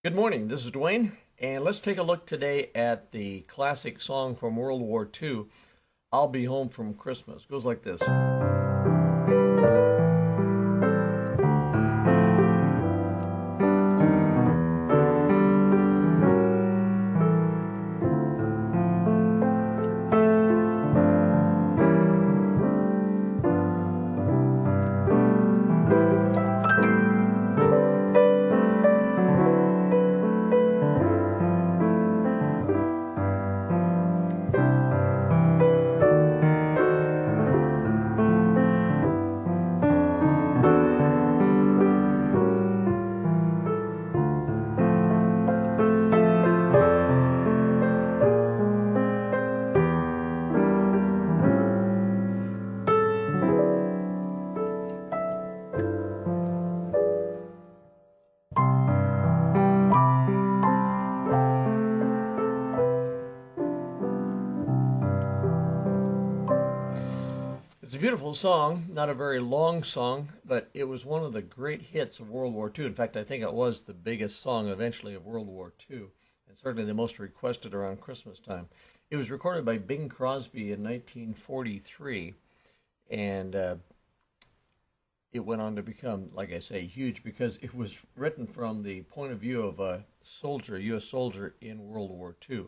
Good morning, this is Duane, and let's take a look today at the classic song from World War II, I'll Be Home from Christmas. It goes like this. It's a beautiful song, not a very long song, but it was one of the great hits of World War II. In fact, I think it was the biggest song eventually of World War II, and certainly the most requested around Christmas time. It was recorded by Bing Crosby in 1943, and it went on to become, like I say, huge because it was written from the point of view of a soldier, U.S. soldier in World War II.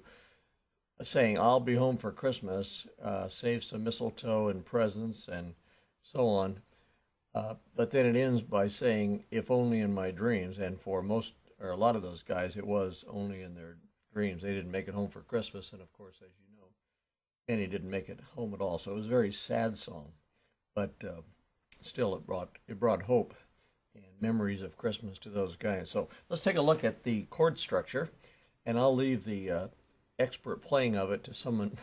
Saying, I'll be home for Christmas, save some mistletoe and presents and so on. But then it ends by saying, if only in my dreams. And for most, or a lot of those guys, it was only in their dreams. They didn't make it home for Christmas. And of course, as you know, many didn't make it home at all. So it was a very sad song. But still, it brought hope and memories of Christmas to those guys. So let's take a look at the chord structure. And I'll leave the expert playing of it to someone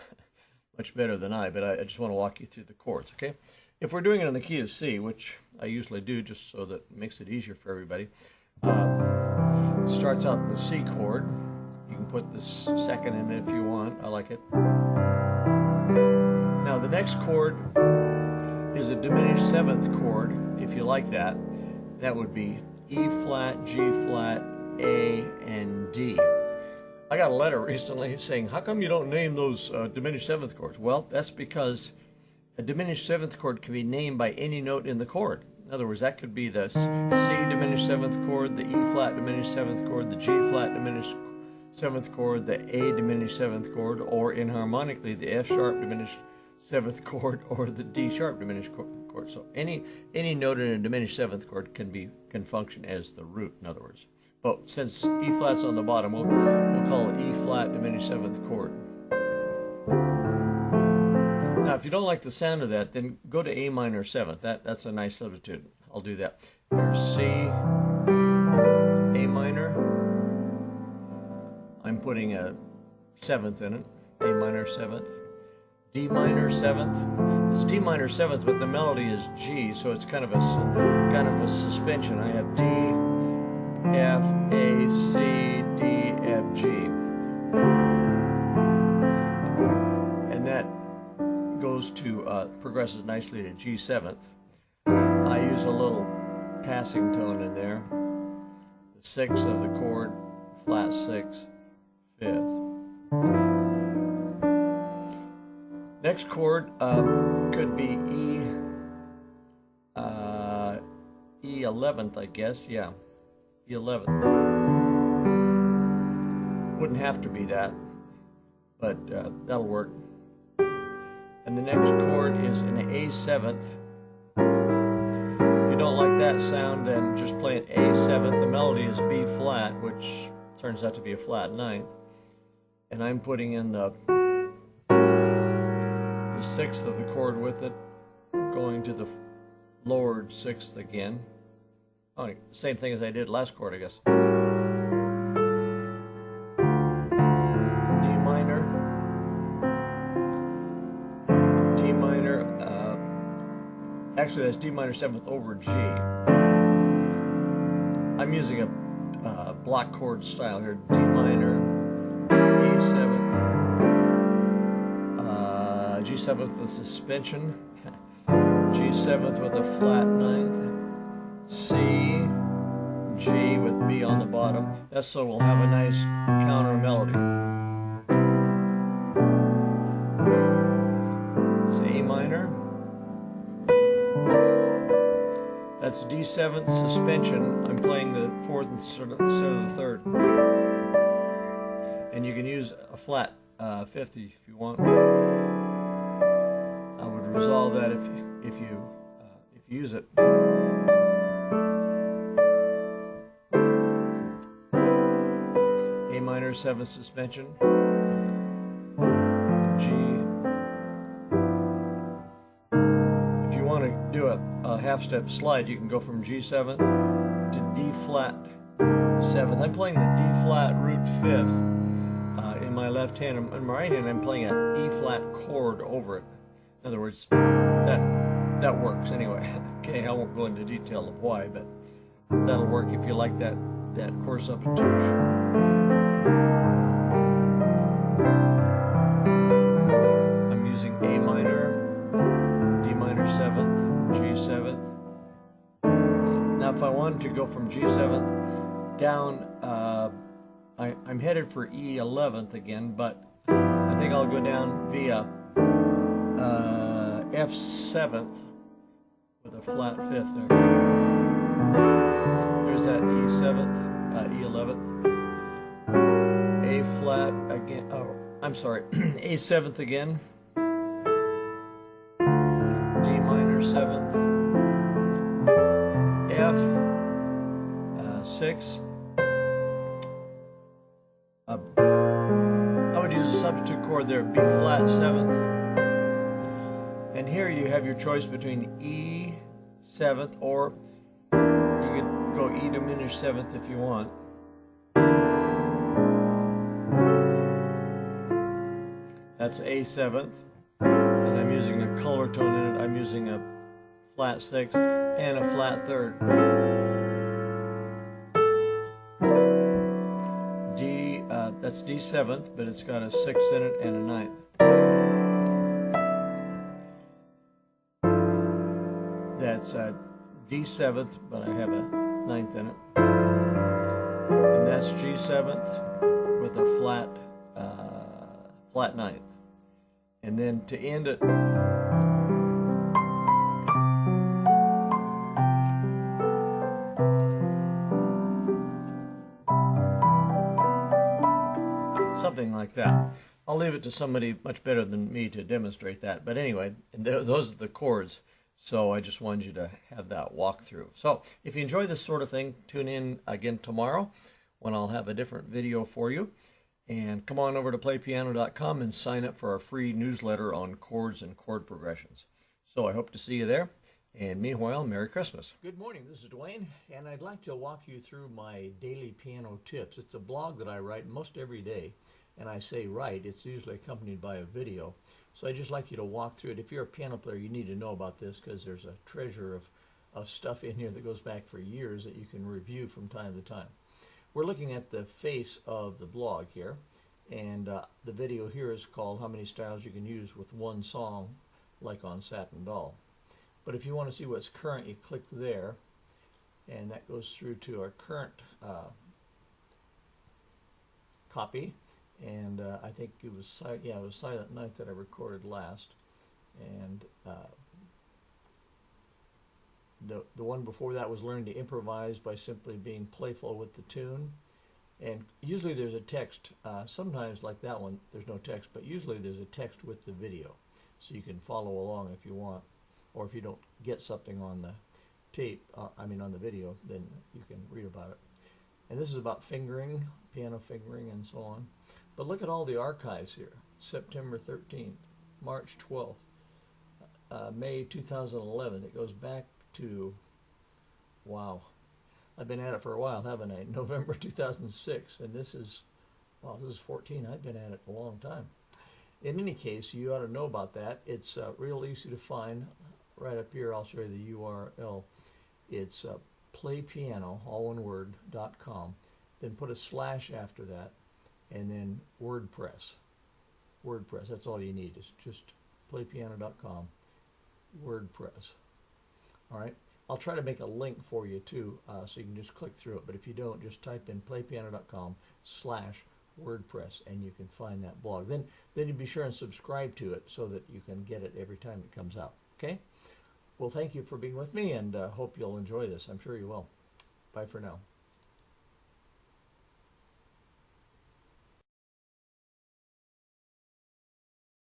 much better than I, but I just want to walk you through the chords, okay? If we're doing it in the key of C, which I usually do just so that it makes it easier for everybody, it starts out in the C chord. You can put this second in it if you want. I like it. Now the next chord is a diminished seventh chord, if you like that. That would be E flat, G flat, A, and D. I got a letter recently saying, how come you don't name those diminished seventh chords? Well, that's because a diminished seventh chord can be named by any note in the chord. In other words, that could be the C diminished seventh chord, the E flat diminished seventh chord, the G flat diminished seventh chord, the A diminished seventh chord, or inharmonically, the F sharp diminished seventh chord, or the D sharp diminished chord. So any note in a diminished seventh chord can function as the root, in other words. But since E flat's on the bottom, we'll call it E flat diminished seventh chord. Now, if you don't like the sound of that, then go to A minor seventh. That's a nice substitute. I'll do that. Here's C, A minor. I'm putting a seventh in it. A minor seventh. D minor seventh. It's D minor seventh, but the melody is G, so it's kind of a suspension. I have D, F, A, C, D, F, G. And that goes to, progresses nicely to G seventh. I use a little passing tone in there. The sixth of the chord, flat sixth, fifth. Next chord could be E 11th, I guess, yeah. E11th. Wouldn't have to be that, but that'll work. And the next chord is an A7th. If you don't like that sound, then just play an A7th. The melody is B flat, which turns out to be a flat ninth. And I'm putting in the sixth of the chord with it, going to the lowered sixth again. Oh, same thing as I did last chord, I guess. D minor. D minor. Actually, that's D minor seventh over G. I'm using a block chord style here. D minor, E seventh, G seventh with suspension, G seventh with a flat ninth, C, G with B on the bottom. That's so we'll have a nice counter melody. It's A minor. That's D7th suspension. I'm playing the 4th instead of the 3rd. And you can use a flat 5th if you want. I would resolve that if you use it. A minor 7th suspension. G. If you want to do a half-step slide, you can go from G7 to D flat 7th. I'm playing the D flat root 5th in my left hand. In my right hand, I'm playing an E flat chord over it. In other words, that works anyway. Okay, I won't go into detail of why, but that'll work if you like that chord substitution. I'm using A minor, D minor 7th, G7th. Now if I wanted to go from G7th down, I'm headed for E11th again, but I think I'll go down via F7th with a flat 5th there. There's that E7th, E11th, A flat again, oh, I'm sorry, A7th again, D minor 7th, F, 6, I would use a substitute chord there, B flat 7th, and here you have your choice between E 7th, or you could go E diminished 7th if you want. That's A 7th, and I'm using a color tone in it. I'm using a flat 6th and a flat 3rd. D, that's D 7th, but it's got a 6th in it and a 9th. That's D 7th, but I have a 9th in it. And that's G 7th with a flat 9th. And then to end it, something like that. I'll leave it to somebody much better than me to demonstrate that. But anyway, those are the chords. So I just wanted you to have that walkthrough. So if you enjoy this sort of thing, tune in again tomorrow when I'll have a different video for you. And come on over to PlayPiano.com and sign up for our free newsletter on chords and chord progressions. So I hope to see you there. And meanwhile, Merry Christmas. Good morning, this is Duane, and I'd like to walk you through my daily piano tips. It's a blog that I write most every day, and I say write, it's usually accompanied by a video. So I'd just like you to walk through it. If you're a piano player, you need to know about this because there's a treasure of stuff in here that goes back for years that you can review from time to time. We're looking at the face of the blog here, and the video here is called How Many Styles You Can Use with One Song, like on Satin Doll. But if you want to see what's current, you click there, and that goes through to our current copy. And I think it was Silent Night that I recorded last, and the one before that was Learning to Improvise by simply being playful with the tune. And usually there's a text. Sometimes like that one, there's no text, but usually there's a text with the video, so you can follow along if you want, or if you don't get something on the tape, on the video, then you can read about it. And this is about fingering, piano fingering, and so on. But look at all the archives here. September 13th, March 12th, May 2011. It goes back to, wow, I've been at it for a while, haven't I? November 2006, and this is 14. I've been at it a long time. In any case, you ought to know about that. It's real easy to find. Right up here, I'll show you the URL. It's PlayPiano, all one word, .com. Then put a slash after that, and then WordPress. WordPress, that's all you need. It's just playpiano.com, WordPress. All right. I'll try to make a link for you too, so you can just click through it. But if you don't, just type in playpiano.com/WordPress and you can find that blog. Then you be sure and subscribe to it so that you can get it every time it comes out. Okay? Well, thank you for being with me, and hope you'll enjoy this. I'm sure you will. Bye for now.